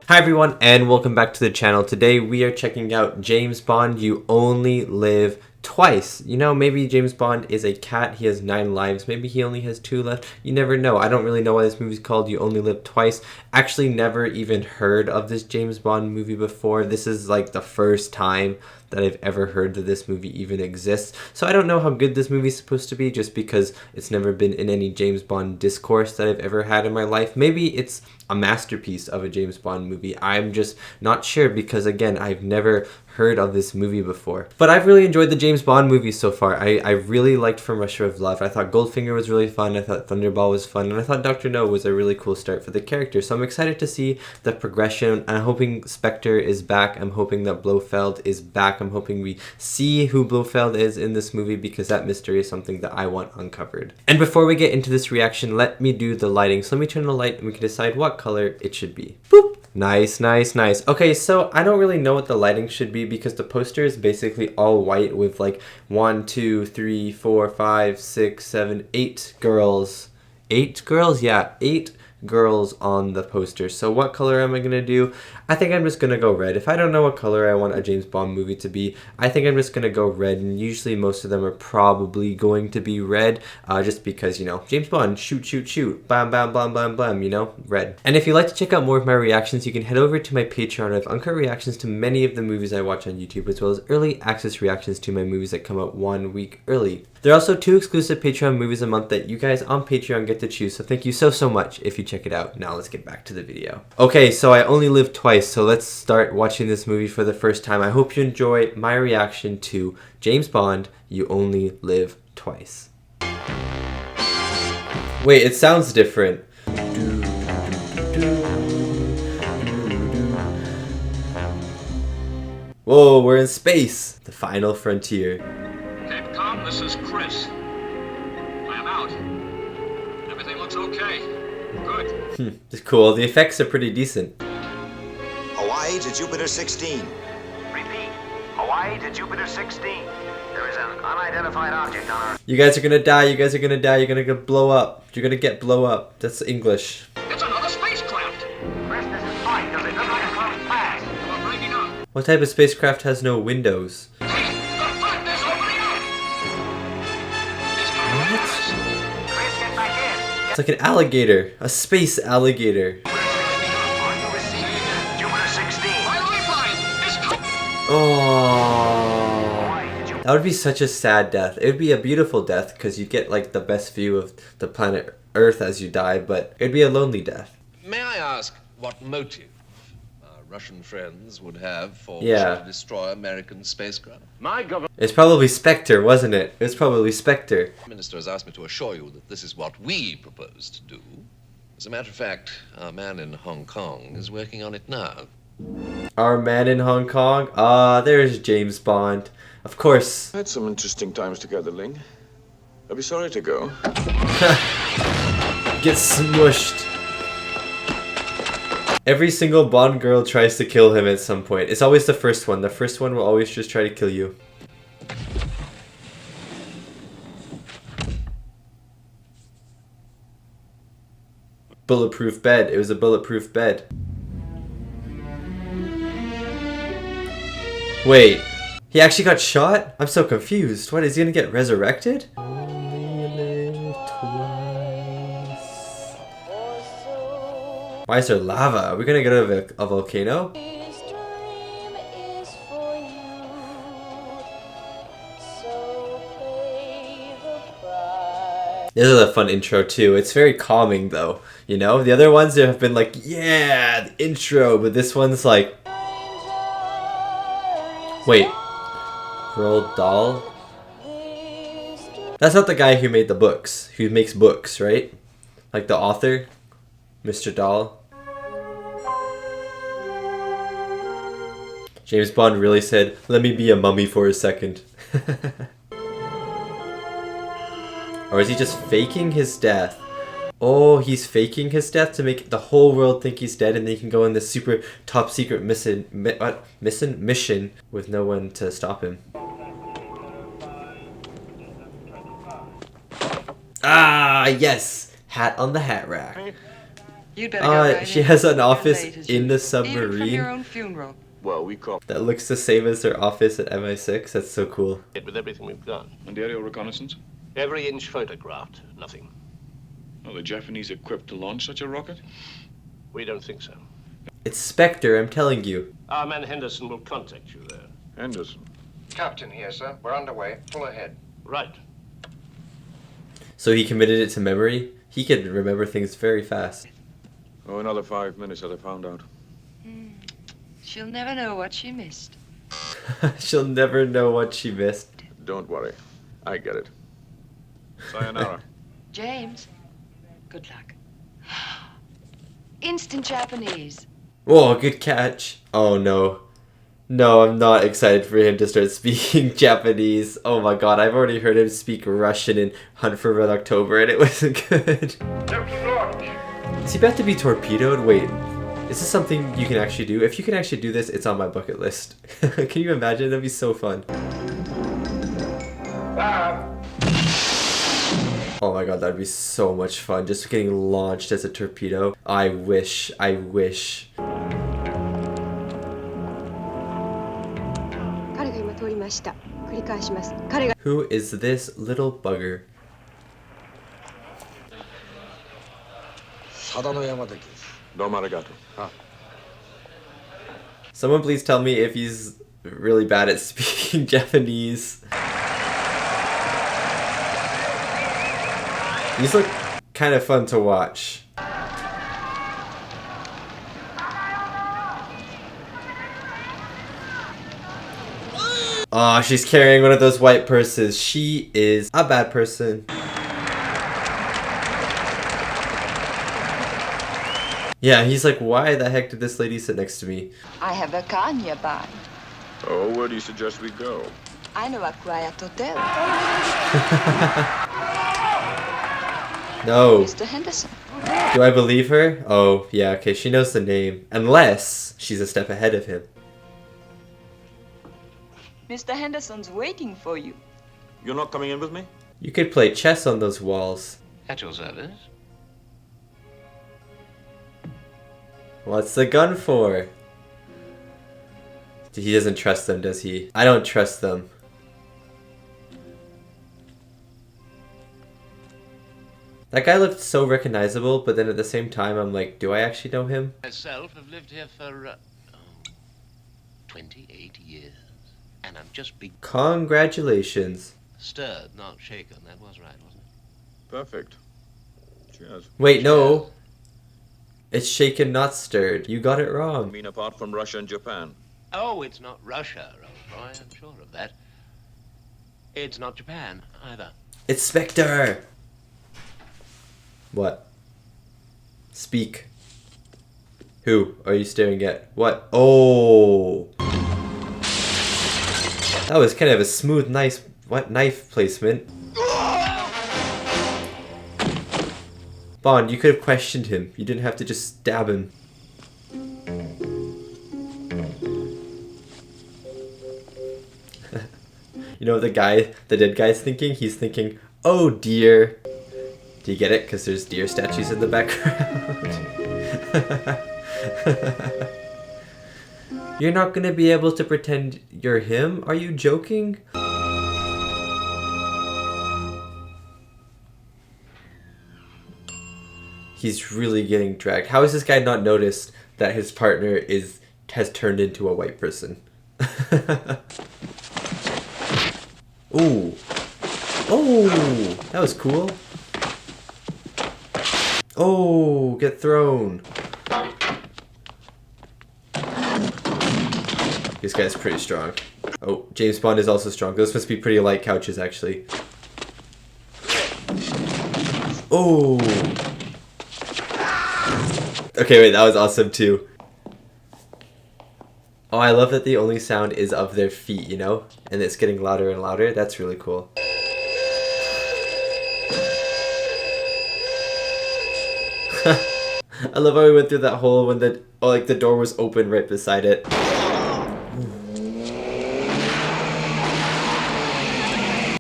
Hi everyone and welcome back to the channel. Today we are checking out James Bond, You Only Live Twice. You know, maybe James Bond is a cat, he has 9 lives, maybe he only has 2 left. You never know. I don't really know why this movie's called You Only Live Twice. Actually never even heard of this James Bond movie before. This is like the first time that I've ever heard that this movie even exists. So I don't know how good this movie's supposed to be just because it's never been in any James Bond discourse that I've ever had in my life. Maybe it's a masterpiece of a James Bond movie. I'm just not sure because, again, I've never heard of this movie before. But I've really enjoyed the James Bond movies so far. I really liked From Russia with Love. I thought Goldfinger was really fun. I thought Thunderball was fun. And I thought Dr. No was a really cool start for the character. So I'm excited to see the progression. I'm hoping Spectre is back. I'm hoping that Blofeld is back. I'm hoping we see who Blofeld is in this movie because that mystery is something that I want uncovered. And before we get into this reaction, let me do the lighting. So let me turn the light and we can decide what color it should be. Boop! Nice, nice, nice. Okay, so I don't really know what the lighting should be because the poster is basically all white with like 1, 2, 3, 4, 5, 6, 7, 8 girls. 8 girls? Yeah, 8 girls on the poster. So what color am I gonna do? I think I'm just gonna go red. If I don't know what color I want a James Bond movie to be, I think I'm just gonna go red, and usually most of them are probably going to be red, just because, you know, James Bond, shoot, shoot, shoot, bam, bam, bam, bam, bam, you know, red. And if you'd like to check out more of my reactions, you can head over to my Patreon. I have uncut reactions to many of the movies I watch on YouTube, as well as early access reactions to my movies that come out 1 week early. There are also 2 exclusive Patreon movies a month that you guys on Patreon get to choose, so thank you so much if you check it out. Now let's get back to the video. Okay, so I only live twice, so let's start watching this movie for the first time. I hope you enjoy my reaction to James Bond, You Only Live Twice. Wait, it sounds different. Whoa, we're in space! The final frontier. Capcom, this is Chris. I am out. Everything looks okay. Good. It's cool. The effects are pretty decent. Hawaii to Jupiter 16. Repeat. Hawaii to Jupiter 16. There is an unidentified object on our... You guys are gonna die. You guys are gonna die. You're gonna get blow up. You're gonna get blow up. That's English. It's another spacecraft. Chris, this is fine. Does it look like a close pass? We're breaking up. What type of spacecraft has no windows? Hey, the front is opening up. It's coming What? at us. Chris, get back in. It's like an alligator. A space alligator. Are you receiving? Jupiter 16. My lifeline is coming. Oh. Hawaii to Jupiter. That would be such a sad death. It would be a beautiful death because you get like the best view of the planet Earth as you die, but it'd be a lonely death. May I ask what motive our Russian friends would have for Yeah. wishing to destroy American spacecraft? My government. It's probably Spectre, wasn't it? It was probably Spectre. The minister has asked me to assure you that this is what we propose to do. As a matter of fact, our man in Hong Kong is working on it now. Our man in Hong Kong? Ah, there's James Bond. Of course. Had some interesting times together, Ling. I'll be sorry to go. Get smushed. Every single Bond girl tries to kill him at some point. It's always the first one. The first one will always just try to kill you. Bulletproof bed. It was a bulletproof bed. Wait. He actually got shot? I'm so confused. What, is he gonna get resurrected? Why is there lava? Are we gonna go to a volcano? This is a fun intro too. It's very calming though. You know, the other ones have been like, yeah, the intro, but this one's like, wait, Roald Dahl? That's not the guy who made the books, who makes books, right? Like the author, Mr. Dahl. James Bond really said, let me be a mummy for a second. Or is he just faking his death? Oh, he's faking his death to make the whole world think he's dead, and then he can go on this super top secret mission with no one to stop him. Ah, yes! Hat on the hat rack. You'd better go right She in. has an You're office late as in the usual. Even from your submarine own funeral. Well, we caught that looks the same as their office at MI6. That's so cool. With everything we've done. And the aerial reconnaissance? Every inch photographed. Nothing. Are the Japanese equipped to launch such a rocket? We don't think so. It's Spectre, I'm telling you. Our man Henderson will contact you there. Henderson. Captain here, sir. We're underway. Full ahead. Right. So he committed it to memory? He could remember things very fast. Oh, another 5 minutes till I found out. She'll never know what she missed. She'll never know what she missed. Don't worry. I get it. Sayonara. James, good luck. Instant Japanese. Whoa, good catch. Oh no. No, I'm not excited for him to start speaking Japanese. Oh my god, I've already heard him speak Russian in Hunt for Red October and it wasn't good. Is he about to be torpedoed? Wait, is this something you can actually do? If you can actually do this, it's on my bucket list. Can you imagine? That'd be so fun. Oh my god, that'd be so much fun. Just getting launched as a torpedo. I wish. Who is this little bugger? Domo arigato. Someone please tell me if he's really bad at speaking Japanese. These look kind of fun to watch. Oh, she's carrying one of those white purses. She is a bad person. Yeah, he's like, why the heck did this lady sit next to me? I have a car nearby. Oh, where do you suggest we go? I know a quiet hotel. No. Mr. Henderson. Do I believe her? Oh, yeah, okay, she knows the name. Unless she's a step ahead of him. Mr. Henderson's waiting for you. You're not coming in with me? You could play chess on those walls. At your service. What's the gun for? He doesn't trust them, does he? I don't trust them. That guy looked so recognizable, but then at the same time, I'm like, do I actually know him? Myself have lived here for 28 years. And I'm just big. Congratulations. Stirred, not shaken. That was right, wasn't it? Perfect. Cheers. Wait, no. It's shaken, not stirred. You got it I wrong. mean, apart from Russia and Japan. Oh, it's not Russia, old boy. I'm sure of that. It's not Japan, either. It's Spectre! What? Speak. Who are you staring at? What? Oh! That was kind of a smooth, nice, knife placement. Bond, you could have questioned him. You didn't have to just stab him. You know what the dead guy's thinking? He's thinking, oh dear. Do you get it? Because there's deer statues in the background. You're not gonna be able to pretend you're him? Are you joking? He's really getting dragged. How has this guy not noticed that his partner has turned into a white person? Ooh. Oh, that was cool. Oh, get thrown. This guy's pretty strong. Oh, James Bond is also strong. Those must be pretty light couches, actually. Oh. Okay, wait, that was awesome, too. Oh, I love that the only sound is of their feet, you know? And it's getting louder and louder. That's really cool. I love how we went through that hole when the door was open right beside it.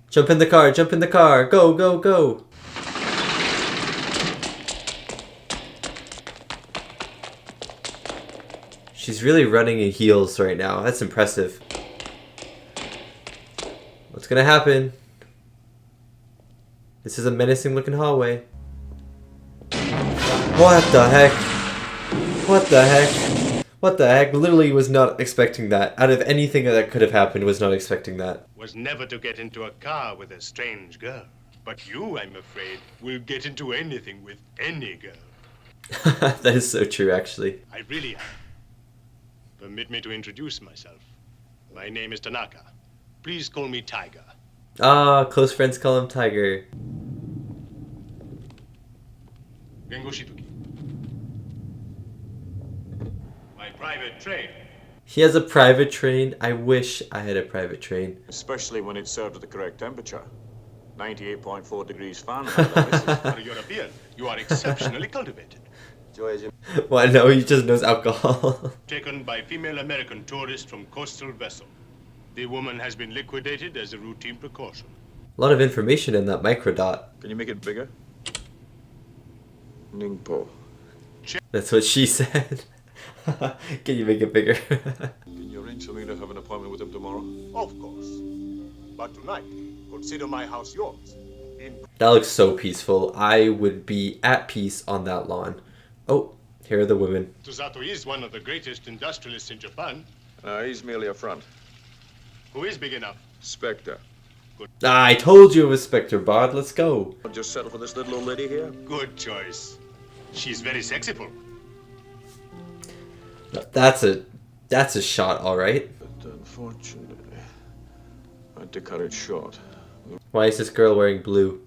Jump in the car, jump in the car. Go, go, go. She's really running in heels right now. That's impressive. What's gonna happen? This is a menacing looking hallway. What the heck? What the heck? What the heck? Literally was not expecting that. Out of anything that could have happened, was not expecting that. Was never to get into a car with a strange girl. But you, I'm afraid, will get into anything with any girl. That is so true, actually. I really am. Permit me to introduce myself. My name is Tanaka. Please call me Tiger. Ah, close friends call him Tiger. Gengo Shituki. My private train. He has a private train. I wish I had a private train. Especially when it's served at the correct temperature. 98.4 degrees Fahrenheit. For a European, you are exceptionally cultivated. Well, no, he just knows alcohol. Taken by female American tourist from coastal vessel. The woman has been liquidated as a routine precaution. A lot of information in that microdot. Can you make it bigger? Ningpo. That's what she said. Can you make it bigger? Can you arrange for me to have an appointment with him tomorrow? Of course. But tonight, consider my house yours. That looks so peaceful. I would be at peace on that lawn. Oh, here are the women. Tsusato is one of the greatest industrialists in Japan. He's merely a front. Who is big enough? Spectre. Ah, I told you it was Spectre Bod. Let's go. I'll just settle for this little old lady here. Good choice. She's very sexyful. That's a shot, all right. But unfortunately, I had to cut it short. Why is this girl wearing blue?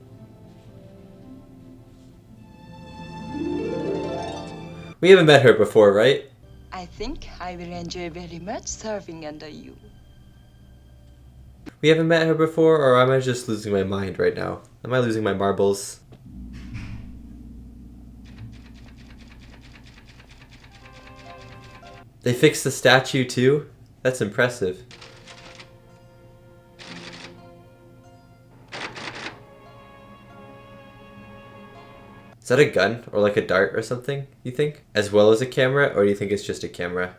We haven't met her before, right? I think I will enjoy very much serving under you. We haven't met her before, or am I just losing my mind right now? Am I losing my marbles? They fixed the statue too? That's impressive. Is that a gun or like a dart or something, you think? As well as a camera, or do you think it's just a camera?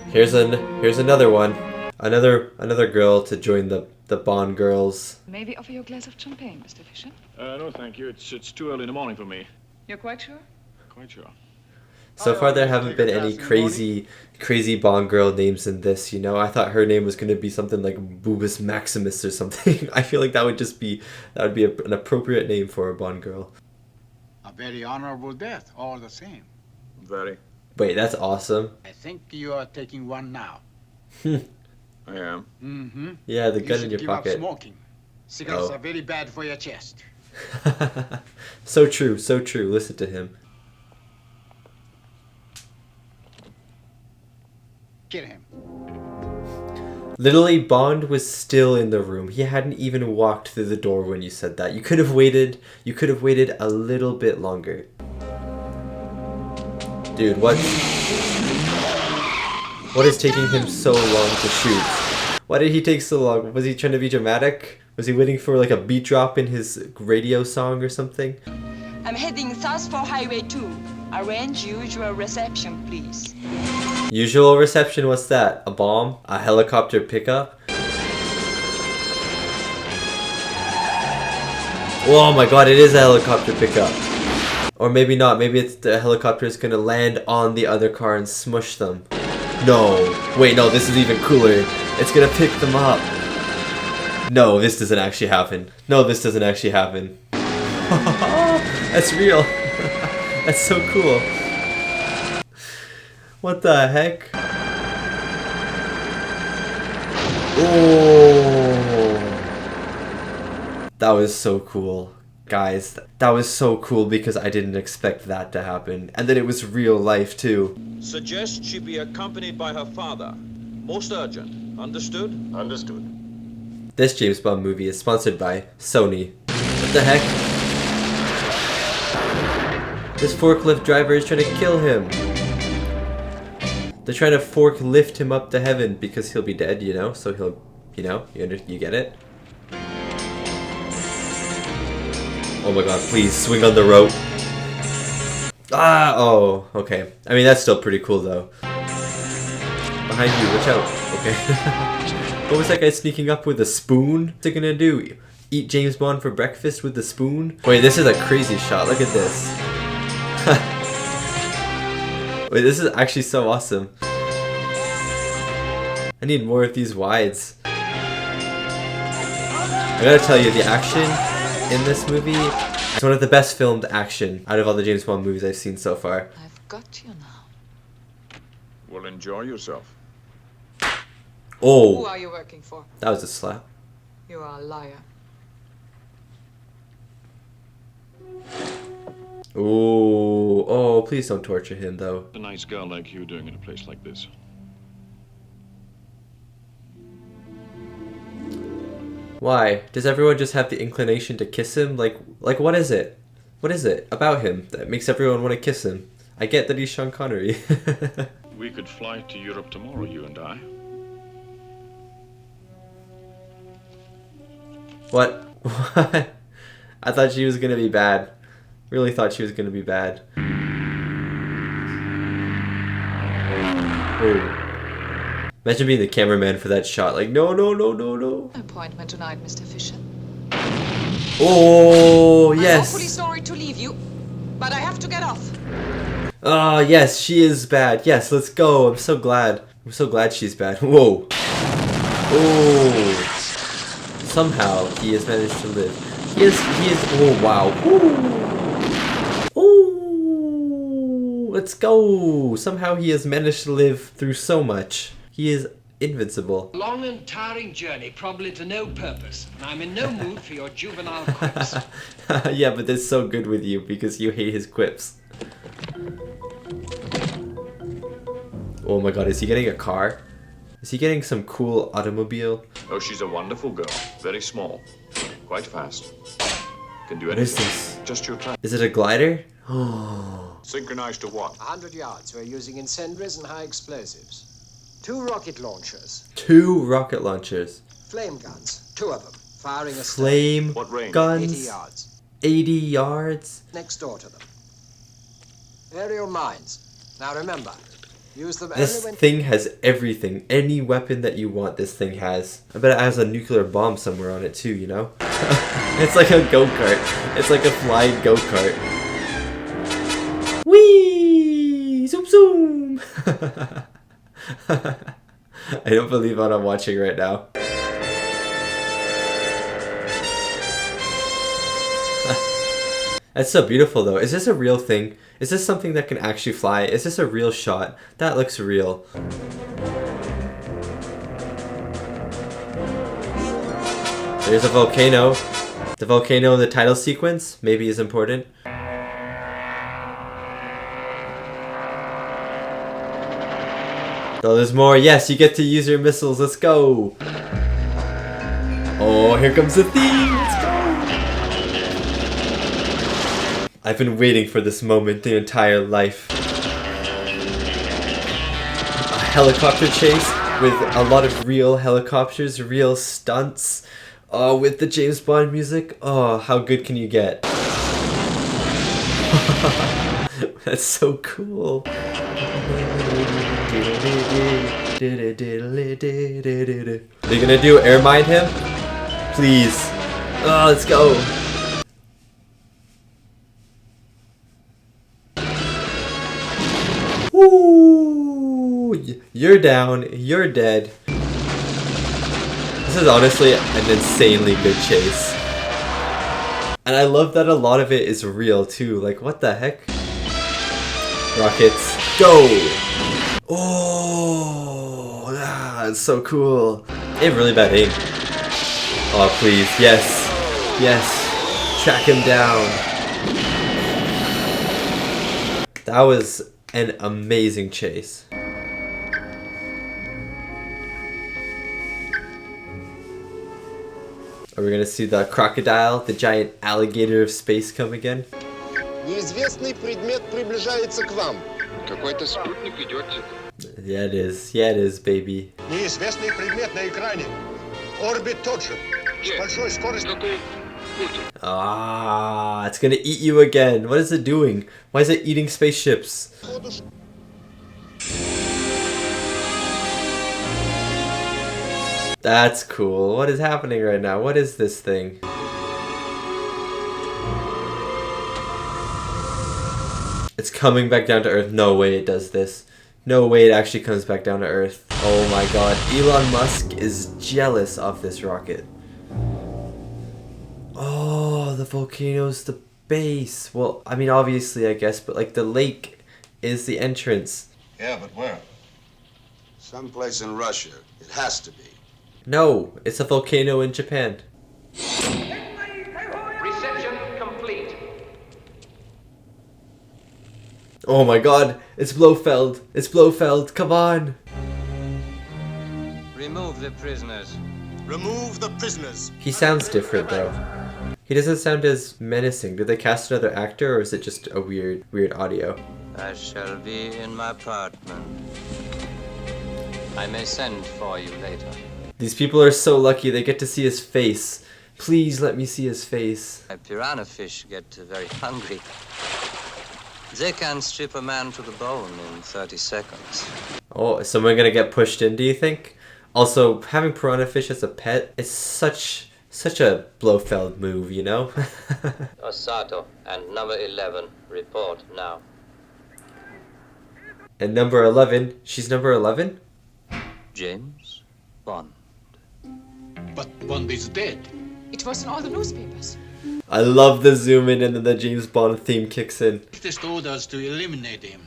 Here's another one. Another girl to join the Bond girls. Maybe offer you a glass of champagne, Mr. Fisher? No, thank you. It's too early in the morning for me. You're quite sure? Quite sure. So far there haven't been any crazy Bond girl names in this, you know? I thought her name was going to be something like Boobus Maximus or something. I feel like that would be an appropriate name for a Bond girl. A very honorable death, all the same. Very. Wait, that's awesome. I think you are taking one now. I am. Mm-hmm. Yeah, the You gun should in your give pocket. up smoking. Cigarettes Oh. are very bad for your chest. So true, so true. Listen to him. Kill him. Literally, Bond was still in the room. He hadn't even walked through the door when you said that. You could have waited a little bit longer. Dude, what is taking him so long to shoot? Why did he take so long? Was he trying to be dramatic? Was he waiting for like a beat drop in his radio song or something? I'm heading south for Highway 2. Arrange usual reception, please. Usual reception, what's that? A bomb? A helicopter pickup? Oh my god, it is a helicopter pickup. Or maybe not, maybe it's the helicopter is gonna land on the other car and smush them. No, wait, no, this is even cooler. It's gonna pick them up. No, this doesn't actually happen. No, this doesn't actually happen. That's real. That's so cool. What the heck? Oh, that was so cool. Guys, that was so cool because I didn't expect that to happen. And then it was real life too. Suggest she be accompanied by her father. Most urgent. Understood? Understood. This James Bond movie is sponsored by Sony. What the heck? This forklift driver is trying to kill him. They're trying to forklift him up to heaven because he'll be dead, you know? So he'll, you know, you get it? Oh my god, please, swing on the rope. Ah, oh, okay. I mean, that's still pretty cool, though. Behind you, watch out. Okay. What was that guy sneaking up with a spoon? What's it gonna do? Eat James Bond for breakfast with the spoon? Wait, this is a crazy shot. Look at this. Wait, this is actually so awesome. I need more of these wides. I gotta tell you, the action in this movie is one of the best filmed action out of all the James Bond movies I've seen so far. I've got you now. Well, enjoy yourself. Oh, Who are you working for? that was a slap. You are a liar. Ooh, oh, please don't torture him, though. A nice girl like you doing in a place like this. Why? Does everyone just have the inclination to kiss him? Like what is it? What is it about him that makes everyone want to kiss him? I get that he's Sean Connery. We could fly to Europe tomorrow, you and I. What? What? I thought she was gonna be bad. Really thought she was gonna be bad. Ooh. Imagine being the cameraman for that shot. Like, no, no, no, no, no. Appointment tonight, Mr. Fisher. Oh, I'm yes. awfully sorry to leave you, but I have to get off. Ah, yes, she is bad. Yes, let's go. I'm so glad. I'm so glad she's bad. Whoa. Oh. Somehow he has managed to live. He is, oh wow. Ooh. Let's go. Somehow he has managed to live through so much. He is invincible. Long and tiring journey, probably to no purpose. And I'm in no mood for your juvenile quips. Yeah, but that's so good with you because you hate his quips. Oh my god, is he getting a car? Is he getting some cool automobile? Oh, she's a wonderful girl. Very small. Quite fast. Can do What is anything. this? Just your time. Is it a glider? Oh. Synchronized to what? 100 yards. We're using incendiaries and high explosives. 2 rocket launchers. 2 rocket launchers. Flame guns. 2 of them. Firing a Flame What range? guns. 80 yards. 80 yards. Next door to them. Aerial mines. Now remember, use them This only when... thing has everything. Any weapon that you want, this thing has. I bet it has a nuclear bomb somewhere on it too, you know? It's like a go-kart. It's like a flying go-kart. Whee! Zoom zoom! I don't believe what I'm watching right now. That's so beautiful though. Is this a real thing? Is this something that can actually fly? Is this a real shot? That looks real. There's a volcano. The volcano in the title sequence maybe is important. Oh, there's more. Yes, you get to use your missiles. Let's go. Oh, here comes the theme. Let's go. I've been waiting for this moment the entire life. A helicopter chase with a lot of real helicopters, real stunts. Oh, with the James Bond music. Oh, how good can you get? That's so cool. Are you gonna do air mine him? Please. Oh, let's go. Woo! You're down. You're dead. This is honestly an insanely good chase. And I love that a lot of it is real too. Like, what the heck? Rockets, go! Oh, that's so cool. They have really bad aim. Oh, please. Yes. Yes. Track him down. That was an amazing chase. Are we gonna see the crocodile, the giant alligator of space come again? Неизвестный предмет приближается к вам. Какой-то спутник идет. Yeah, it is. Yeah, it is, baby. Неизвестный предмет на экране. Орбит тот же. С большой скоростью. Ah, Ah, it's gonna eat you again. What is it doing? Why is it eating spaceships? That's cool. What is happening right now? What is this thing? It's coming back down to Earth. No way it does this. No way it actually comes back down to Earth. Oh my god. Elon Musk is jealous of this rocket. Oh, the volcano's the base. Well, I mean, obviously, I guess, but like the lake is the entrance. Yeah, but where? Someplace in Russia. It has to be. No, it's a volcano in Japan. Reception complete. Oh my god, it's Blofeld. It's Blofeld, come on. Remove the prisoners. Remove the prisoners. He sounds different though. He doesn't sound as menacing. Did they cast another actor or is it just a weird audio? I shall be in my apartment. I may send for you later. These people are so lucky they get to see his face. Please let me see his face. Piranha fish get very hungry. They can strip a man to the bone in 30 seconds. Oh, is someone gonna get pushed in, do you think? Also, having piranha fish as a pet is such a Blofeld move, you know? Osato and number 11, report now. And number 11, she's number 11? James Bond. But Bond is dead. It was in all the newspapers. I love the zoom in and then the James Bond theme kicks in. Latest orders to eliminate him.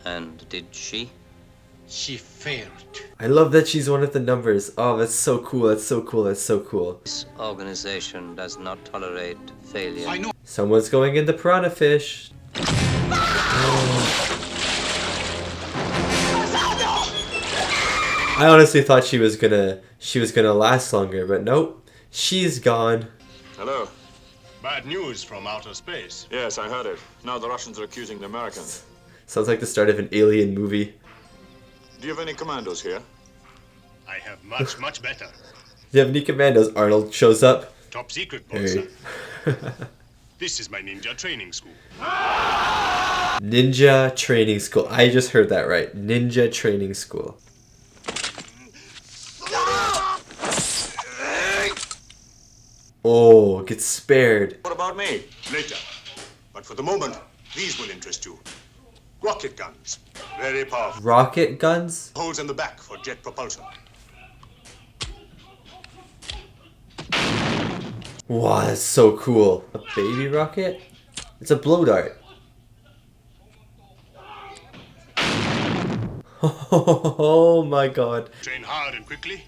And did she? She failed. I love that she's one of the numbers. Oh, that's so cool, that's so cool, that's so cool. This organization does not tolerate failure. I know. Someone's going in the piranha fish. I honestly thought she was gonna last longer, but nope. She's gone. Hello. Bad news from outer space. Yes, I heard it. Now the Russians are accusing the Americans. Sounds like the start of an alien movie. Do you have any commandos here? I have much, much better. Do you have any commandos? Arnold shows up. Top secret, Hey. boxer. This is my ninja training school. Ninja training school. I just heard that right. Ninja training school. Oh, gets spared. What about me? Later. But for the moment, these will interest you. Rocket guns. Very powerful. Rocket guns? Holes in the back for jet propulsion. Wow, that's so cool. A baby rocket? It's a blow dart. Oh my god. Train hard and quickly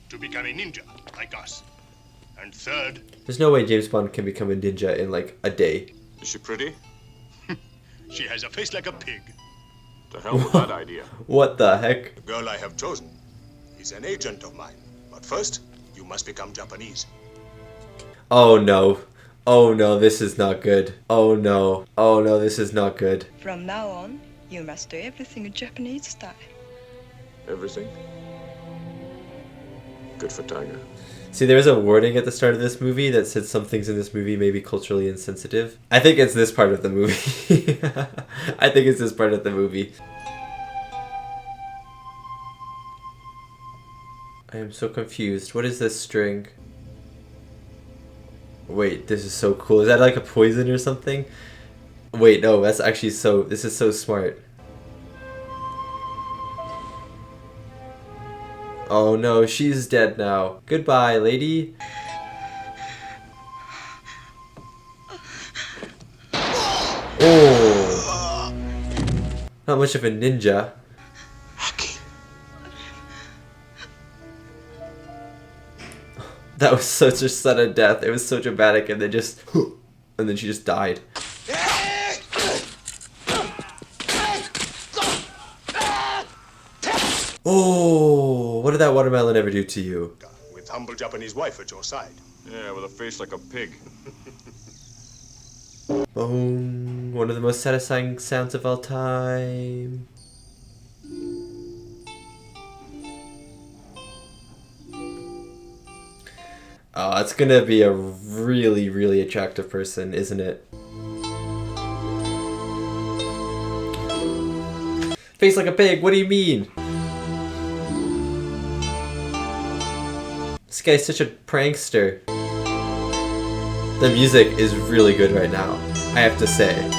to become a ninja like us. And third, There's no way James Bond can become a ninja in like a day. Is she pretty? she has a face like a pig. The hell with that idea. What the heck? The girl I have chosen is an agent of mine. But first, you must become Japanese. Oh no. Oh no, this is not good. Oh no. Oh no, this is not good. From now on, you must do everything in Japanese style. Everything? Good for Tiger. See, there was a warning at the start of this movie that said some things in this movie may be culturally insensitive. I think it's this part of the movie. I think it's this part of the movie. I am so confused. What is this string? Wait, this is so cool. Is that like a poison or something? Wait, no, that's actually so... This is so smart. Oh no, she's dead now. Goodbye, lady. Oh. Not much of a ninja. That was such a sudden death. It was so dramatic and then just... And then she just died. Oh, what did that watermelon ever do to you? With humble Japanese wife at your side. Yeah, with a face like a pig. Boom. One of the most satisfying sounds of all time. Oh, it's gonna be a really, really attractive person, isn't it? Face like a pig, what do you mean? This guy's such a prankster. The music is really good right now, I have to say.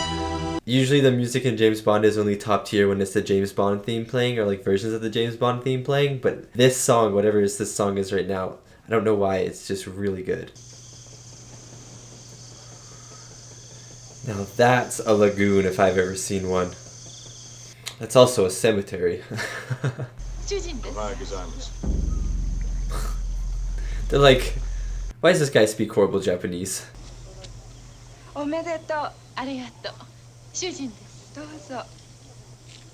Usually the music in James Bond is only top tier when it's the James Bond theme playing or like versions of the James Bond theme playing, but this song, whatever this song is right now, I don't know why, it's just really good. Now that's a lagoon if I've ever seen one. That's also a cemetery. They're like, why does this guy speak horrible Japanese?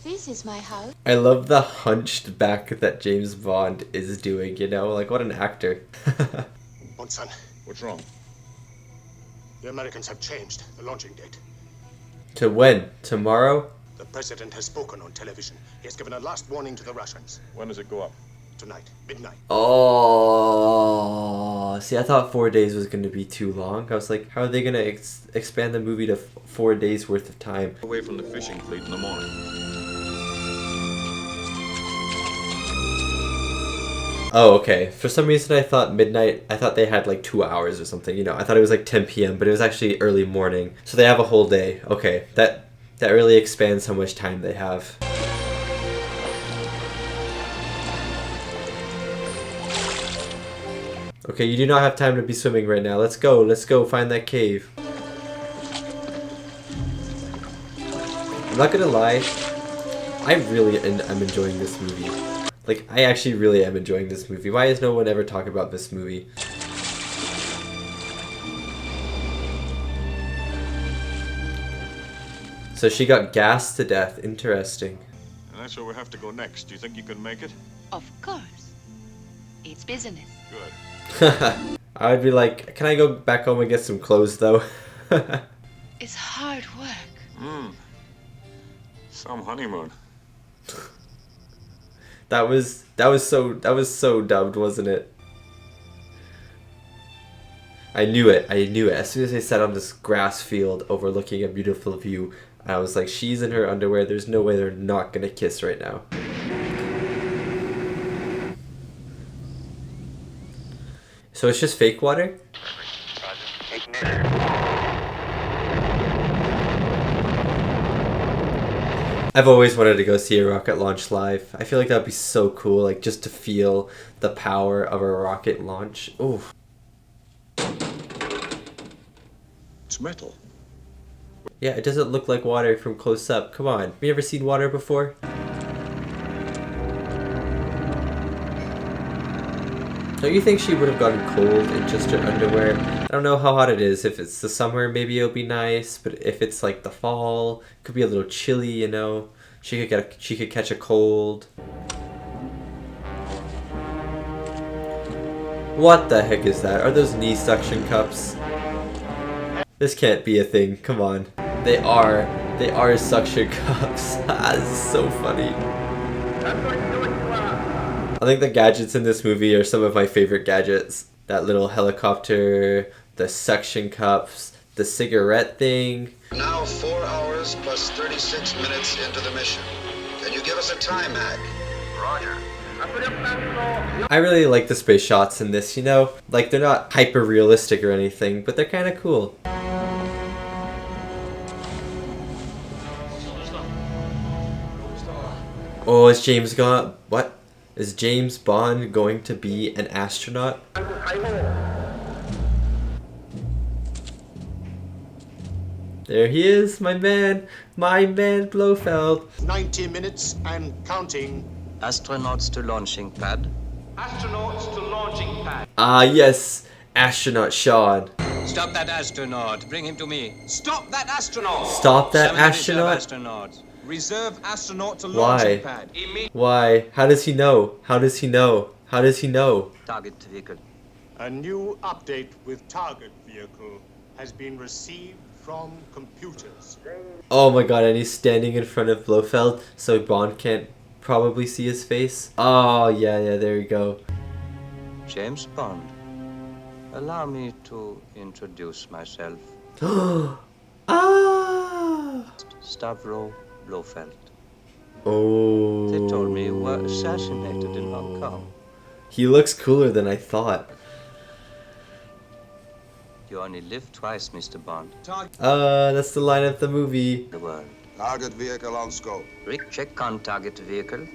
This is my house. I love the hunched back that James Bond is doing, you know? Like, what an actor. Bonsan, What's wrong? the Americans have changed the launching date. To when? Tomorrow? The president has spoken on television. He has given a last warning to the Russians. When does it go up? Tonight, midnight. Oh, see, I thought 4 days was going to be too long. I was like, how are they going to expand the movie to 4 days worth of time? Away from the fishing fleet in the morning. Oh, okay. For some reason I thought midnight, I thought they had like 2 hours or something, you know. I thought it was like 10 p.m., but it was actually early morning. So they have a whole day. Okay, that really expands how much time they have. Okay, you do not have time to be swimming right now. Let's go find that cave. I'm not gonna lie, I really am enjoying this movie. Like, I actually really am enjoying this movie. Why is no one ever talking about this movie? So she got gassed to death. Interesting. And that's where we have to go next. Do you think you can make it? Of course. It's business. Good. I would be like, can I go back home and get some clothes though? It's hard work. Some honeymoon. That was so dubbed, wasn't it? I knew it. As soon as they sat on this grass field overlooking a beautiful view, I was like, she's in her underwear. There's no way they're not gonna kiss right now. So it's just fake water? I've always wanted to go see a rocket launch live. I feel like that would be so cool, like just to feel the power of a rocket launch. Ooh. It's metal. Yeah, it doesn't look like water from close up. Come on. Have you ever seen water before? Don't you think she would have gotten cold in just her underwear? I don't know how hot it is. If it's the summer, maybe it'll be nice. But if it's like the fall, it could be a little chilly, you know. She could catch a cold. What the heck is that? Are those knee suction cups? This can't be a thing. Come on. They are suction cups. This is so funny. I think the gadgets in this movie are some of my favorite gadgets. That little helicopter, the suction cups, the cigarette thing. Now 4 hours plus 36 minutes into the mission. Can you give us a time hack? Roger. I really like the space shots in this, you know? Like, they're not hyper realistic or anything, but they're kind of cool. Oh, is James gone? What? Is James Bond going to be an astronaut? There he is, my man Blofeld. 90 minutes and counting. Astronauts to launching pad. Astronauts to launching pad. Ah, yes, astronaut Sean. Stop that astronaut. Bring him to me. Stop that astronaut! Stop that Summon astronaut? astronauts. Reserve astronaut to launching pad. Why? How does he know? How does he know? How does he know? Target vehicle. A new update with target vehicle has been received from computers. Oh my god, and he's standing in front of Blofeld so Bond can't probably see his face. Oh, yeah, there you go. James Bond. Allow me to introduce myself. Stavro Blofeld. Oh. They told me you were assassinated in Hong Kong. He looks cooler than I thought. You only live twice, Mr. Bond. That's the line of the movie. The world. Target vehicle on scope. Rick, check on target vehicle.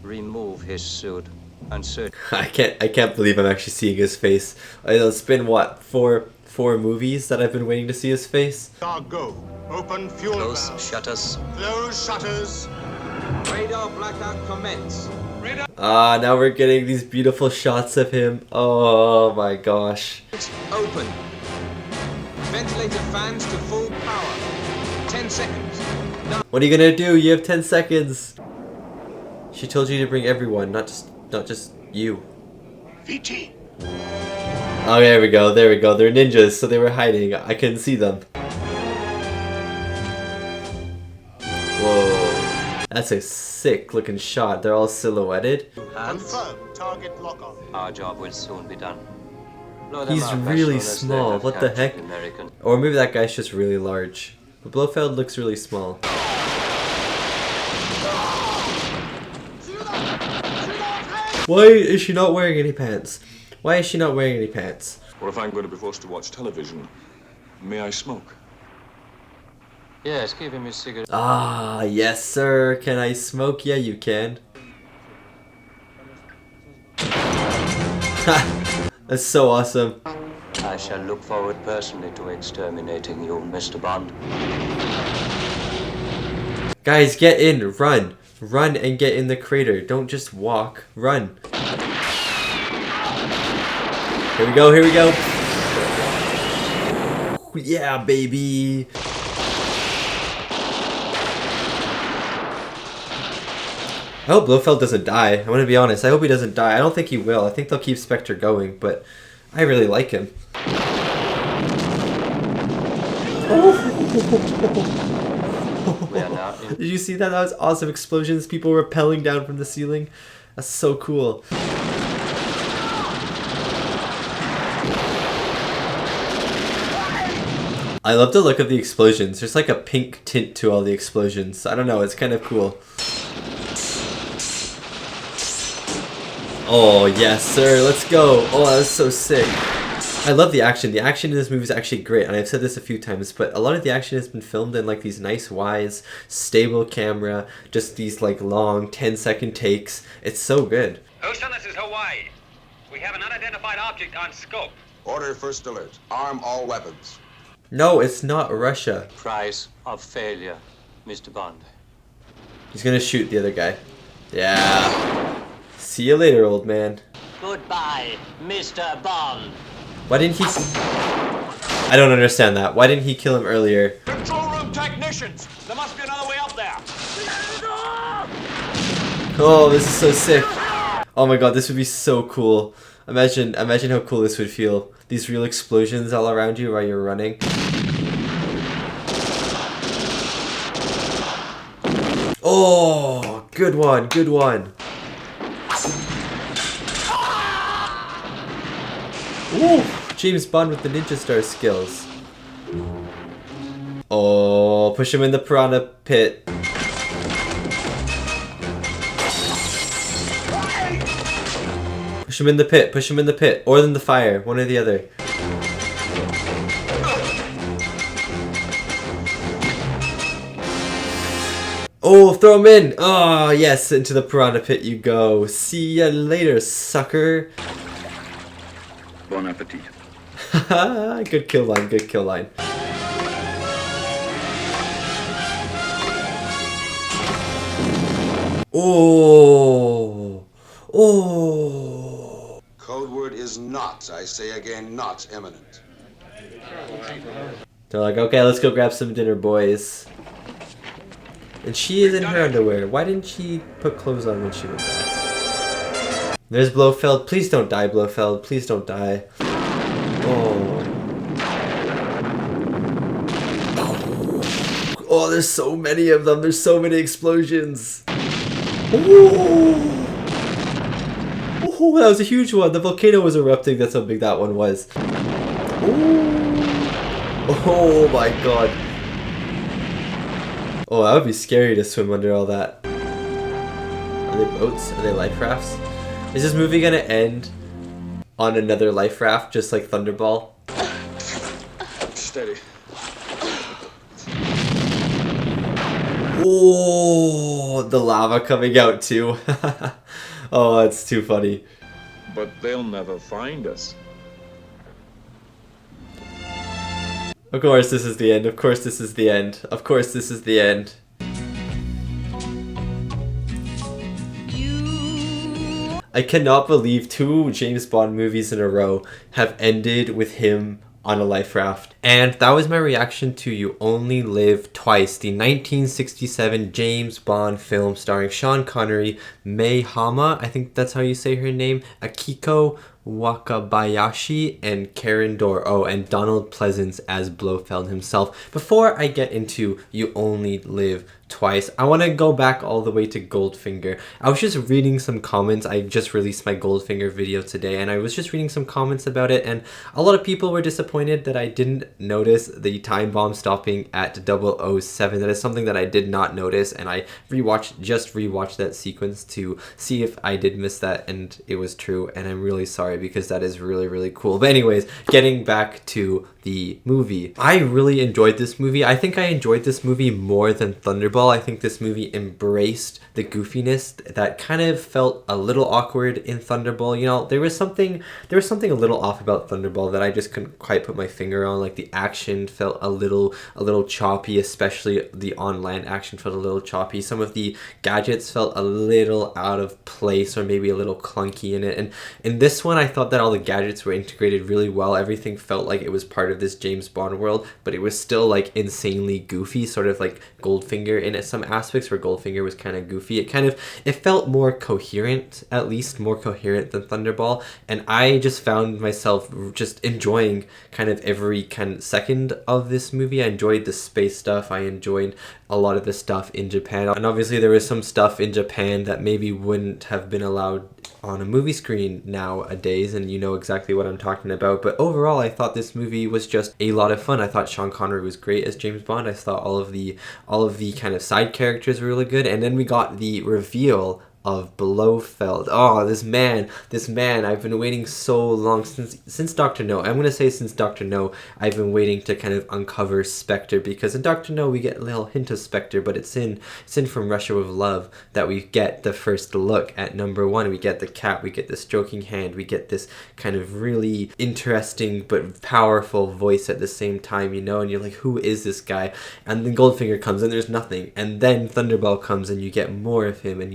Remove his suit and search. I can't believe I'm actually seeing his face. It's been what, four movies that I've been waiting to see his face. Go. Open fuel Close valve. shutters. Close shutters. Radar blackout commence. Now we're getting these beautiful shots of him. Oh my gosh. Open. Ventilator fans to full power. 10 seconds. What are you gonna do? You have 10 seconds. She told you to bring everyone, not just you. VT. Oh, there we go. They're ninjas, so they were hiding. I couldn't see them. Whoa. That's a sick looking shot. They're all silhouetted. Confirm target lock on. Our job will soon be done. Blow them He's up as really soon as they small. have What the captured heck? the American. Or maybe that guy's just really large. But Blofeld looks really small. Why is she not wearing any pants? Why is she not wearing any pants? Or if I'm going to be forced to watch television, may I smoke? Yes, give him his cigarette. Ah, yes sir. Can I smoke? Yeah, you can. That's so awesome. I shall look forward personally to exterminating you, Mr. Bond. Guys, get in. Run. Run and get in the crater. Don't just walk. Run. Here we go. Here we go. Yeah, baby. I hope Blofeld doesn't die. I want to be honest. I hope he doesn't die. I don't think he will. I think they'll keep Spectre going, but I really like him. We are now in. Did you see that? That was awesome. Explosions. People rappelling down from the ceiling. That's so cool. I love the look of the explosions. There's like a pink tint to all the explosions. I don't know. It's kind of cool. Oh, yes, sir. Let's go. Oh, that was so sick. I love the action. The action in this movie is actually great, and I've said this a few times, but a lot of the action has been filmed in like these nice, wise, stable camera, just these like long 10-second takes. It's so good. Houston, this is Hawaii. We have an unidentified object on scope. Order first alert. Arm all weapons. No, it's not Russia. Price of failure, Mr. Bond. He's gonna shoot the other guy. Yeah. See you later, old man. Goodbye, Mr. Bond. Why didn't he... I don't understand that. Why didn't he kill him earlier? Control room technicians. There must be another way up there. Oh, this is so sick. Oh my god, this would be so cool. Imagine how cool this would feel. These real explosions all around you while you're running. Oh, good one, good one. Ooh, James Bond with the Ninja Star skills. Oh, push him in the piranha pit. Push him in the pit, push him in the pit, or in the fire, one or the other. Oh, throw him in! Oh, yes, into the piranha pit you go. See ya later, sucker. Bon appetit. Good kill line, good kill line. Oh! Oh! Code word is not. I say again, not imminent. They're like, okay, let's go grab some dinner, boys. And she is in her underwear. Why didn't she put clothes on when she was there? There's Blofeld. Please don't die, Blofeld. Please don't die. Oh. Oh, there's so many of them. There's so many explosions. Ooh. Oh, that was a huge one. The volcano was erupting. That's how big that one was. Ooh. Oh my god. Oh, that would be scary to swim under all that. Are they boats? Are they life rafts? Is this movie gonna end on another life raft, just like Thunderball? Steady. Oh, the lava coming out too. Oh, that's too funny. But they'll never find us. Of course this is the end. Of course this is the end. Of course this is the end. I cannot believe 2 James Bond movies in a row have ended with him on a life raft. And that was my reaction to You Only Live Twice, the 1967 James Bond film starring Sean Connery, Hama, I think that's how you say her name, Akiko, Wakabayashi, and Karen Dor. Oh, and Donald Pleasence as Blofeld himself. Before I get into You Only Live Twice, I want to go back all the way to Goldfinger. I was just reading some comments. I just released my Goldfinger video today, and I was just reading some comments about it, and a lot of people were disappointed that I didn't notice the time bomb stopping at 007. That is something that I did not notice, and I just rewatched that sequence to see if I did miss that, and it was true, and I'm really sorry because that is really, really cool. But anyways, getting back to the movie. I really enjoyed this movie. I think I enjoyed this movie more than Thunderball. I think this movie embraced the goofiness that kind of felt a little awkward in Thunderball. You know, there was something a little off about Thunderball that I just couldn't quite put my finger on. Like the action felt a little choppy, especially the on-land action felt a little choppy. Some of the gadgets felt a little out of place or maybe a little clunky in it. And in this one, I thought that all the gadgets were integrated really well. Everything felt like it was part of this James Bond world, but it was still like insanely goofy, sort of like Goldfinger in some aspects where Goldfinger was kind of goofy. It felt more coherent, at least more coherent than Thunderball, and I just found myself just enjoying kind of every kind of second of this movie. I enjoyed the space stuff. I enjoyed a lot of the stuff in Japan, and obviously there was some stuff in Japan that maybe wouldn't have been allowed on a movie screen nowadays, and you know exactly what I'm talking about. But overall, I thought this movie was just a lot of fun. I thought Sean Connery was great as James Bond. I thought all of the kind of side characters were really good, and then we got the reveal of Blofeld. Oh, this man, I've been waiting so long since Dr. No. I'm going to say since Dr. No, I've been waiting to kind of uncover Spectre, because in Dr. No we get a little hint of Spectre, but it's in From Russia with Love that we get the first look at number 1. We get the cat, we get the stroking hand, we get this kind of really interesting but powerful voice at the same time, you know, and you're like, who is this guy? And then Goldfinger comes and there's nothing, and then Thunderball comes and you get more of him, and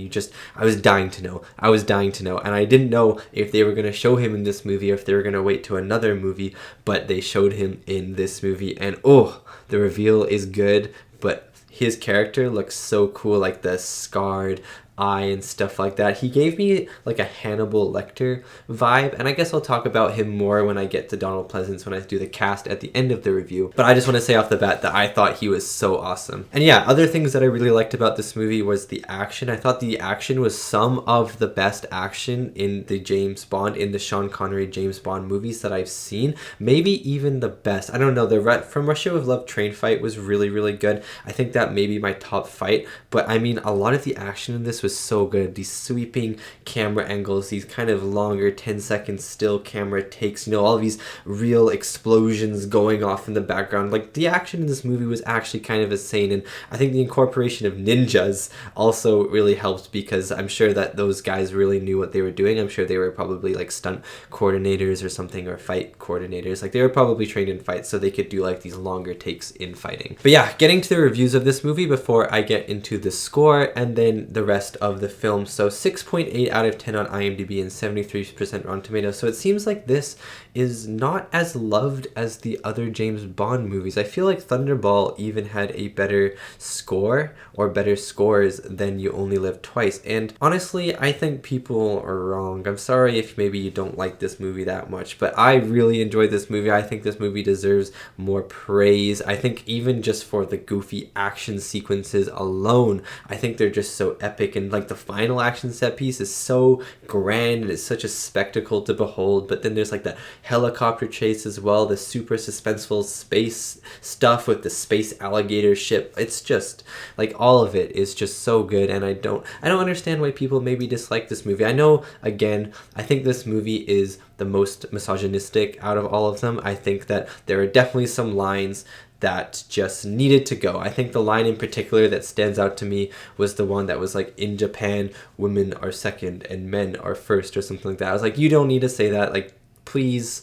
I was dying to know, and I didn't know if they were going to show him in this movie or if they were going to wait to another movie, but they showed him in this movie, and oh, the reveal is good, but his character looks so cool, like the scarred eye and stuff like that. He gave me like a Hannibal Lecter vibe, and I guess I'll talk about him more when I get to Donald Pleasence, when I do the cast at the end of the review. But I just want to say off the bat that I thought he was so awesome. And yeah, other things that I really liked about this movie was the action. I thought the action was some of the best action in the Sean Connery James Bond movies that I've seen. Maybe even the best. I don't know, the From Russia with Love train fight was really, really good. I think that may be my top fight, but I mean, a lot of the action in this was so good. These sweeping camera angles, these kind of longer 10-second still camera takes, you know, all these real explosions going off in the background. Like, the action in this movie was actually kind of insane, and I think the incorporation of ninjas also really helped, because I'm sure that those guys really knew what they were doing. I'm sure they were probably like stunt coordinators or something, or fight coordinators. Like, they were probably trained in fights, so they could do like these longer takes in fighting. But yeah, getting to the reviews of this movie before I get into the score and then the rest of the film. So 6.8 out of 10 on IMDb and 73% Rotten Tomatoes. So it seems like this is not as loved as the other James Bond movies. I feel like Thunderball even had a better score, or better scores, than You Only Live Twice. And honestly, I think people are wrong. I'm sorry if maybe you don't like this movie that much, but I really enjoyed this movie. I think this movie deserves more praise. I think even just for the goofy action sequences alone, I think they're just so epic and like the final action set piece is so grand and it's such a spectacle to behold. But then there's like the helicopter chase as well, the super suspenseful space stuff with the space alligator ship. It's just like all of it is just so good, and I don't understand why people maybe dislike this movie. I know, again, I think this movie is the most misogynistic out of all of them. I think that there are definitely some lines that just needed to go. I think the line in particular that stands out to me was the one that was like, in Japan, women are second and men are first, or something like that. I was like, you don't need to say that. Like, please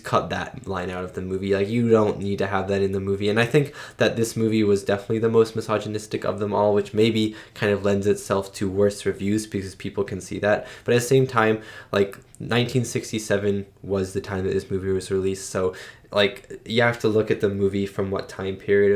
cut that line out of the movie. Like, you don't need to have that in the movie. And I think that this movie was definitely the most misogynistic of them all, which maybe kind of lends itself to worse reviews because people can see that. But at the same time, like, 1967 was the time that this movie was released, so like you have to look at the movie from what time period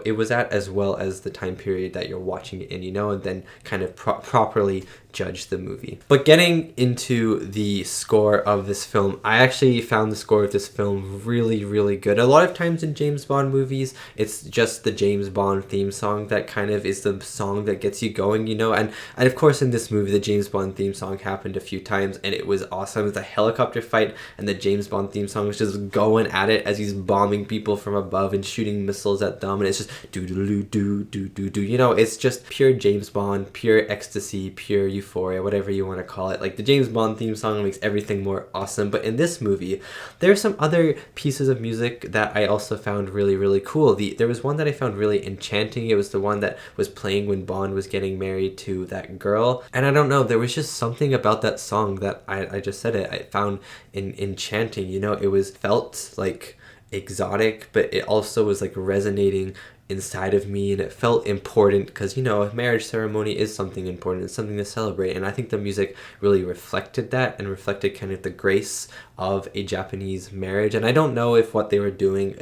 it was at, as well as the time period that you're watching it in, you know, and then kind of properly judge the movie. But getting into the score of this film, I actually found the score of this film really, really good. A lot of times in James Bond movies, it's just the James Bond theme song that kind of is the song that gets you going, you know, and of course in this movie the James Bond theme song happened a few times and it was awesome. The helicopter fight and the James Bond theme song was just going at it as he's bombing people from above and shooting missiles at them, and it's just do, you know, it's just pure James Bond, pure ecstasy, pure euphoria, whatever you want to call it. Like, the James Bond theme song makes everything more awesome. But in this movie, there are some other pieces of music that I also found really, really cool. There was one that I found really enchanting. It was the one that was playing when Bond was getting married to that girl, and I don't know, there was just something about that song that I just said it, I found enchanting, you know. It felt like exotic, but it also was like resonating inside of me, and it felt important because, you know, a marriage ceremony is something important, it's something to celebrate, and I think the music really reflected that and reflected kind of the grace of a Japanese marriage. And I don't know if what they were doing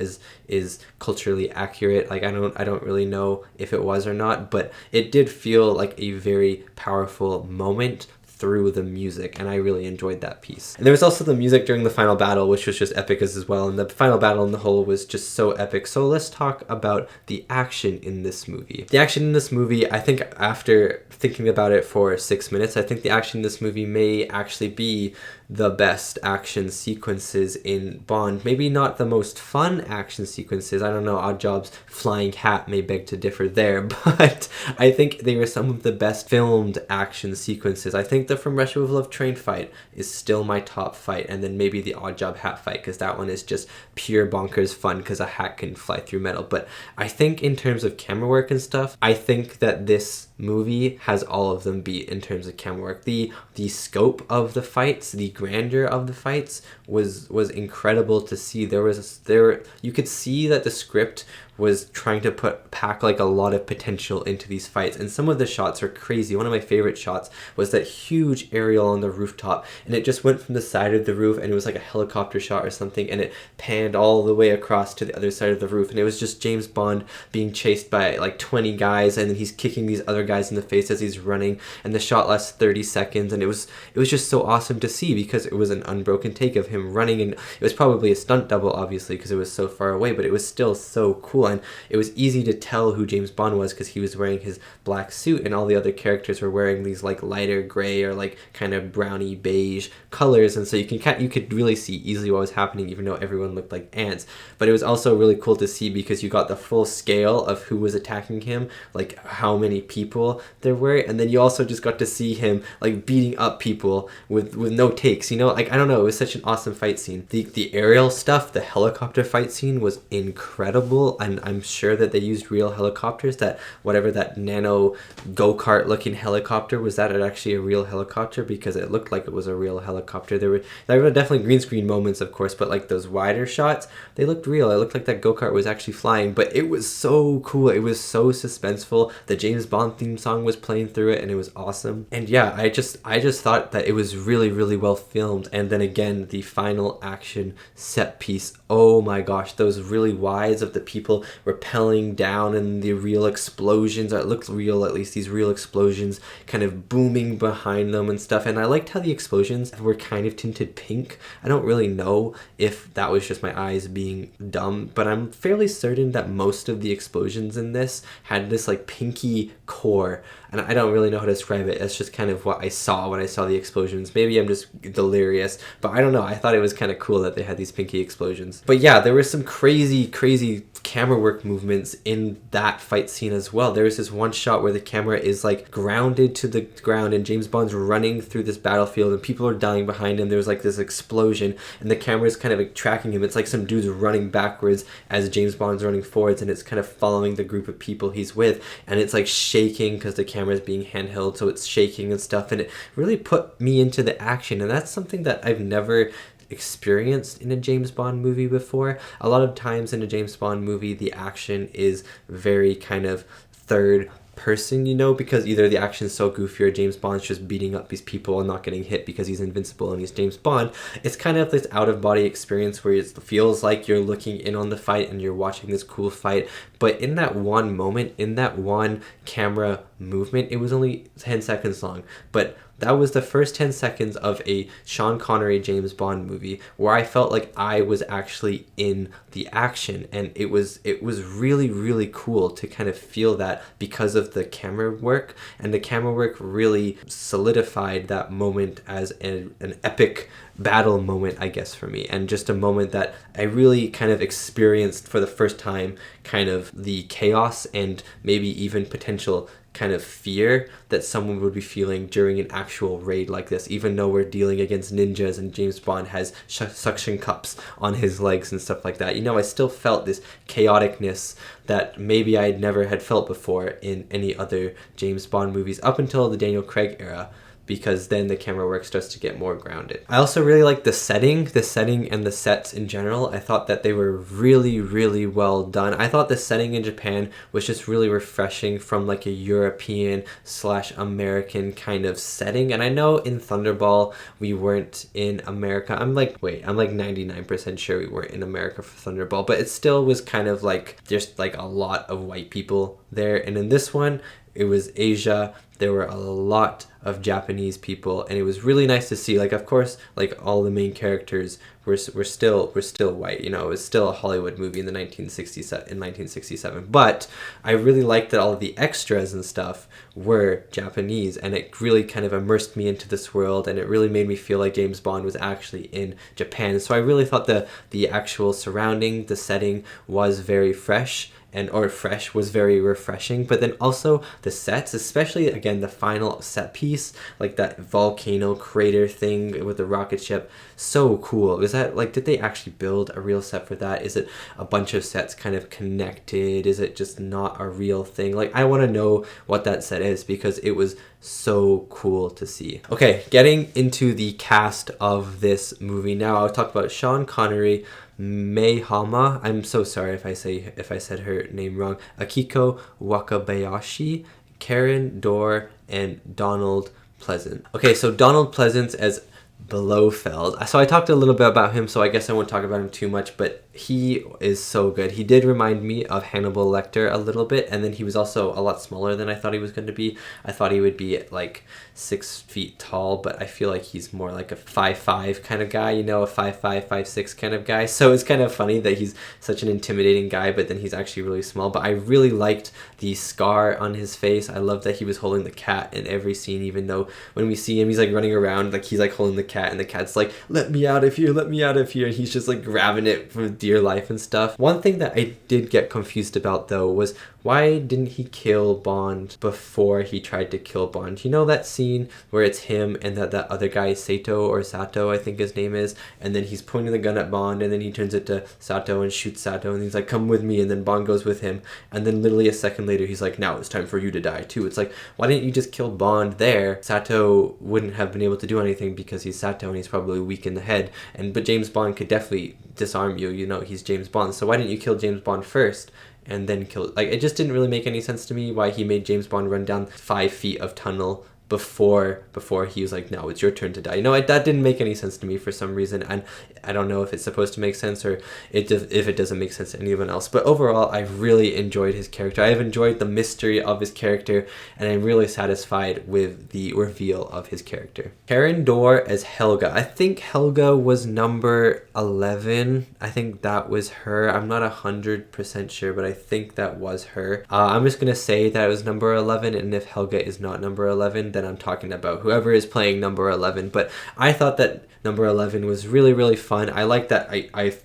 is culturally accurate. Like, I don't really know if it was or not, but it did feel like a very powerful moment through the music, and I really enjoyed that piece. And there was also the music during the final battle, which was just epic as well, and the final battle in the whole was just so epic. So let's talk about the action in this movie. The action in this movie, I think after thinking about it for 6 minutes, I think the action in this movie may actually be the best action sequences in Bond. Maybe not the most fun action sequences. I don't know, Oddjob's flying hat may beg to differ there, but I think they were some of the best filmed action sequences. I think the From Russia with Love train fight is still my top fight, and then maybe the Oddjob hat fight, because that one is just pure bonkers fun because a hat can fly through metal. But I think in terms of camera work and stuff, I think that this movie has all of them beat in terms of camera work. The scope of the fights, the grandeur of the fights was incredible to see. You could see that the script was trying to pack like a lot of potential into these fights, and some of the shots are crazy. One of my favorite shots was that huge aerial on the rooftop, and it just went from the side of the roof, and it was like a helicopter shot or something, and it panned all the way across to the other side of the roof, and it was just James Bond being chased by like 20 guys, and then he's kicking these other guys in the face as he's running, and the shot lasts 30 seconds, and it was just so awesome to see because it was an unbroken take of him running, and it was probably a stunt double obviously because it was so far away, but it was still so cool. And it was easy to tell who James Bond was because he was wearing his black suit, and all the other characters were wearing these like lighter gray or like kind of browny beige colors, and so you could really see easily what was happening, even though everyone looked like ants. But it was also really cool to see because you got the full scale of who was attacking him, like how many people there were, and then you also just got to see him like beating up people with no takes, you know. Like, I don't know, it was such an awesome fight scene. The aerial stuff, the helicopter fight scene was incredible, and I'm sure that they used real helicopters. That whatever that nano go-kart looking helicopter was, that actually a real helicopter, because it looked like it was a real helicopter. There were definitely green screen moments, of course, but like those wider shots, they looked real. It looked like that go-kart was actually flying, but it was so cool. It was so suspenseful. The James Bond theme song was playing through it, and it was awesome. And yeah, I just thought that it was really, really well filmed. And then again, the final action set piece, oh my gosh, those really wides of the people rappelling down and the real explosions, it looked real, at least these real explosions kind of booming behind them and stuff. And I liked how the explosions were kind of tinted pink. I don't really know if that was just my eyes being dumb, but I'm fairly certain that most of the explosions in this had this like pinky core before, and I don't really know how to describe it. It's just kind of what I saw when I saw the explosions. Maybe I'm just delirious, but I don't know. I thought it was kind of cool that they had these pinky explosions. But yeah, there was some crazy camera work movements in that fight scene as well. There was this one shot where the camera is like grounded to the ground and James Bond's running through this battlefield and people are dying behind him. There's like this explosion and the camera is kind of like tracking him. It's like some dude's running backwards as James Bond's running forwards, and it's kind of following the group of people he's with, and it's like shaking because the camera is being handheld, so it's shaking and stuff, and it really put me into the action. And that's something that I've never experienced in a James Bond movie before. A lot of times in a James Bond movie, the action is very kind of third person, you know, because either the action is so goofy or James Bond's just beating up these people and not getting hit because he's invincible and he's James Bond. It's kind of this out-of-body experience where it feels like you're looking in on the fight and you're watching this cool fight. But in that one moment, in that one camera movement, it was only 10 seconds long, but that was the first 10 seconds of a Sean Connery James Bond movie where I felt like I was actually in the action, and it was really cool to kind of feel that because of the camera work, and the camera work really solidified that moment as an epic battle moment, I guess, for me, and just a moment that I really kind of experienced for the first time, kind of the chaos and maybe even potential kind of fear that someone would be feeling during an actual raid like this, even though we're dealing against ninjas and James Bond has suction cups on his legs and stuff like that. You know, I still felt this chaoticness that maybe I never had felt before in any other James Bond movies up until the Daniel Craig era, because then the camera work starts to get more grounded. I also really like the setting and the sets in general. I thought that they were really well done. I thought the setting in Japan was just really refreshing from like a European / American kind of setting. And I know in Thunderball we weren't in America. I'm like 99% sure we weren't in America for Thunderball, but it still was kind of like just like a lot of white people there. And in this one, it was Asia. There were a lot of Japanese people, and it was really nice to see. Like, of course, like all the main characters were still white. You know, it was still a Hollywood movie in 1967. But I really liked that all of the extras and stuff were Japanese, and it really kind of immersed me into this world, and it really made me feel like James Bond was actually in Japan. So I really thought the actual surrounding, the setting was very fresh. Was very refreshing, but then also the sets, especially again the final set piece, like that volcano crater thing with the rocket ship, so cool. Was that like, did they actually build a real set for that? Is it a bunch of sets kind of connected? Is it just not a real thing? Like, I want to know what that set is because it was so cool to see. Okay, getting into the cast of this movie now. I'll talk about Sean Connery, Hama. I'm so sorry if I said her name wrong. Akiko, Wakabayashi, Karen Dorr, and Donald Pleasence. Okay, so Donald Pleasence as Blofeld. So I talked a little bit about him, so I guess I won't talk about him too much, but he is so good. He did remind me of Hannibal Lecter a little bit, and then he was also a lot smaller than I thought he was going to be. I thought he would be like 6 feet tall, but I feel like he's more like a 5'5" kind of guy, you know, a 5'5", 5'6" kind of guy. So it's kind of funny that he's such an intimidating guy, but then he's actually really small. But I really liked the scar on his face. I love that he was holding the cat in every scene, even though when we see him, he's like running around, like he's like holding the cat, and the cat's like, let me out of here, let me out of here, and he's just like grabbing it for dear life and stuff. One thing that I did get confused about though was why didn't he kill Bond before he tried to kill Bond? You know that scene where it's him and that other guy, Sato, I think his name is, and then he's pointing the gun at Bond, and then he turns it to Sato and shoots Sato, and he's like, come with me, and then Bond goes with him, and then literally a second later he's like, now it's time for you to die too. It's like, why didn't you just kill Bond there? Sato wouldn't have been able to do anything because he's Sato and he's probably weak in the head, but James Bond could definitely disarm you, you know, he's James Bond. So why didn't you kill James Bond first and then kill, like, it just didn't really make any sense to me why he made James Bond run down 5 feet of tunnel before he was like, no, it's your turn to die. You know, that didn't make any sense to me for some reason, and I don't know if it's supposed to make sense or if it doesn't make sense to anyone else. But overall, I really enjoyed his character. I've enjoyed the mystery of his character, and I'm really satisfied with the reveal of his character. Karen Dorr as Helga. I think Helga was number 11. I think that was her. I'm not 100% sure, but I think that was her. I'm just gonna say that it was number 11, and if Helga is not number 11, then I'm talking about whoever is playing number 11. But I thought that number 11 was really, really fun. I like that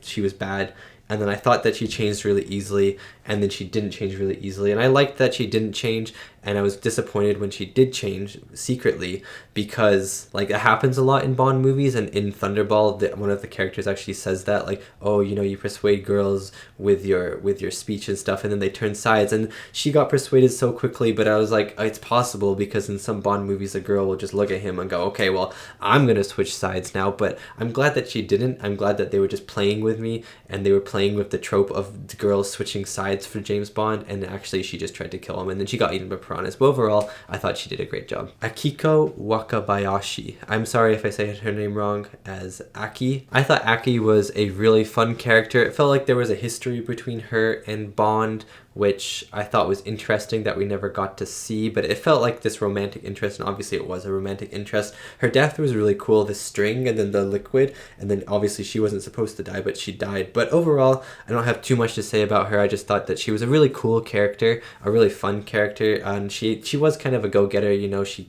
she was bad, and then I thought that she changed really easily, and then she didn't change really easily, and I liked that she didn't change, and I was disappointed when she did change secretly, because like it happens a lot in Bond movies, and in Thunderball one of the characters actually says that, like, oh, you know, you persuade girls with your speech and stuff, and then they turn sides, and she got persuaded so quickly. But I was like, it's possible, because in some Bond movies a girl will just look at him and go, okay, well, I'm gonna switch sides now. But I'm glad that she didn't. I'm glad that they were just playing with me, and they were playing with the trope of the girls switching sides for James Bond, and actually she just tried to kill him, and then she got eaten by piranhas. But overall, I thought she did a great job. Akiko Wakabayashi. I'm sorry if I say her name wrong, as Aki. I thought Aki was a really fun character. It felt like there was a history between her and Bond, which I thought was interesting that we never got to see, but it felt like this romantic interest, and obviously it was a romantic interest. Her death was really cool, the string and then the liquid, and then obviously she wasn't supposed to die, but she died. But overall, I don't have too much to say about her. I just thought that she was a really cool character, a really fun character, and she was kind of a go-getter. You know, she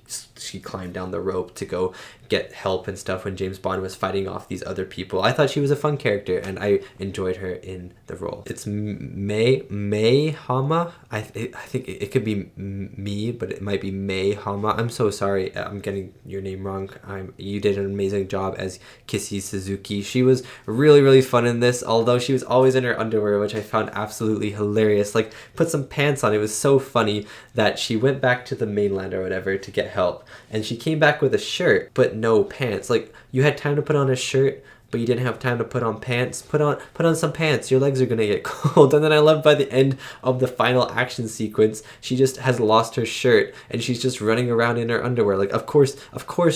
climbed down the rope to go get help and stuff when James Bond was fighting off these other people. I thought she was a fun character, and I enjoyed her in the role. It's May Hama. I think it could be me, but it might be May Hama. I'm so sorry, I'm getting your name wrong. You did an amazing job as Kissy Suzuki. She was really, really fun in this, although she was always in her underwear, which I found absolutely hilarious. Like, put some pants on. It was so funny that she went back to the mainland or whatever to get help, and she came back with a shirt but no pants. Like, you had time to put on a shirt, but you didn't have time to put on pants. Put on some pants. Your legs are gonna get cold. And then I love by the end of the final action sequence, she just has lost her shirt and she's just running around in her underwear. Like, of course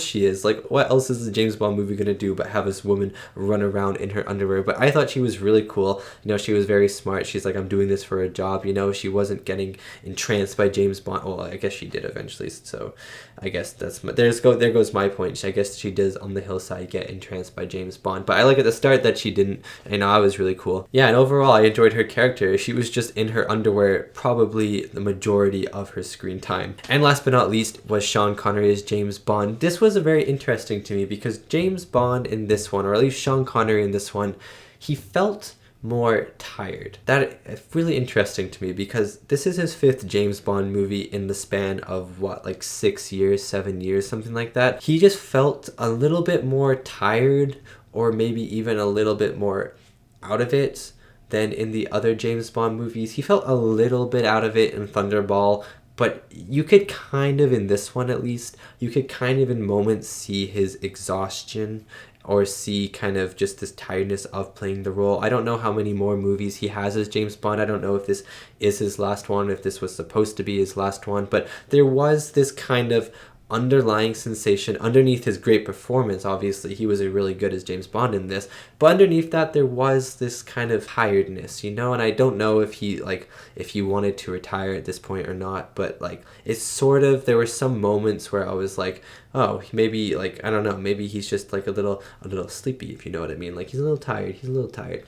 she is. Like, what else is a James Bond movie gonna do but have this woman run around in her underwear? But I thought she was really cool. You know, she was very smart. She's like, I'm doing this for a job. You know, she wasn't getting entranced by James Bond. Well, I guess she did eventually. So I guess there goes my point. I guess she does on the hillside get entranced by James Bond. But I like at the start that she didn't. I know, I was really cool. Yeah, and overall I enjoyed her character. She was just in her underwear probably the majority of her screen time. And last but not least was Sean Connery as James Bond. This was very interesting to me because James Bond in this one, or at least Sean Connery in this one, he felt more tired. That is really interesting to me because this is his 5th James Bond movie in the span of what, like 6 years, 7 years, something like that. He just felt a little bit more tired, or maybe even a little bit more out of it than in the other James Bond movies. He felt a little bit out of it in Thunderball, but you could kind of, in this one at least, you could kind of in moments see his exhaustion, or see kind of just this tiredness of playing the role. I don't know how many more movies he has as James Bond. I don't know if this is his last one, if this was supposed to be his last one, but there was this kind of underlying sensation underneath his great performance. Obviously he was really good as James Bond in this, but underneath that there was this kind of tiredness, you know. And I don't know if he wanted to retire at this point or not, but like, it's sort of, there were some moments where I was like, oh, maybe, like, I don't know, maybe he's just like a little sleepy, if you know what I mean. Like, he's a little tired.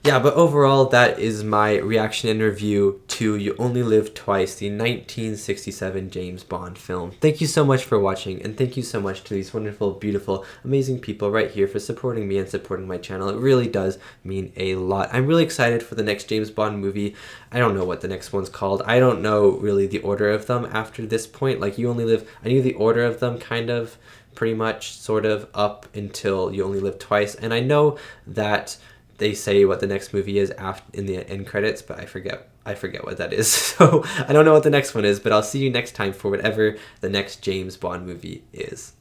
Yeah, but overall, that is my reaction and review to You Only Live Twice, the 1967 James Bond film. Thank you so much for watching, and thank you so much to these wonderful, beautiful, amazing people right here for supporting me and supporting my channel. It really does mean a lot. I'm really excited for the next James Bond movie. I don't know what the next one's called. I don't know really the order of them after this point. Like, You Only Live, I knew the order of them kind of, pretty much, sort of, up until You Only Live Twice. And I know that they say what the next movie is after in the end credits, but I forget what that is. So I don't know what the next one is, but I'll see you next time for whatever the next James Bond movie is.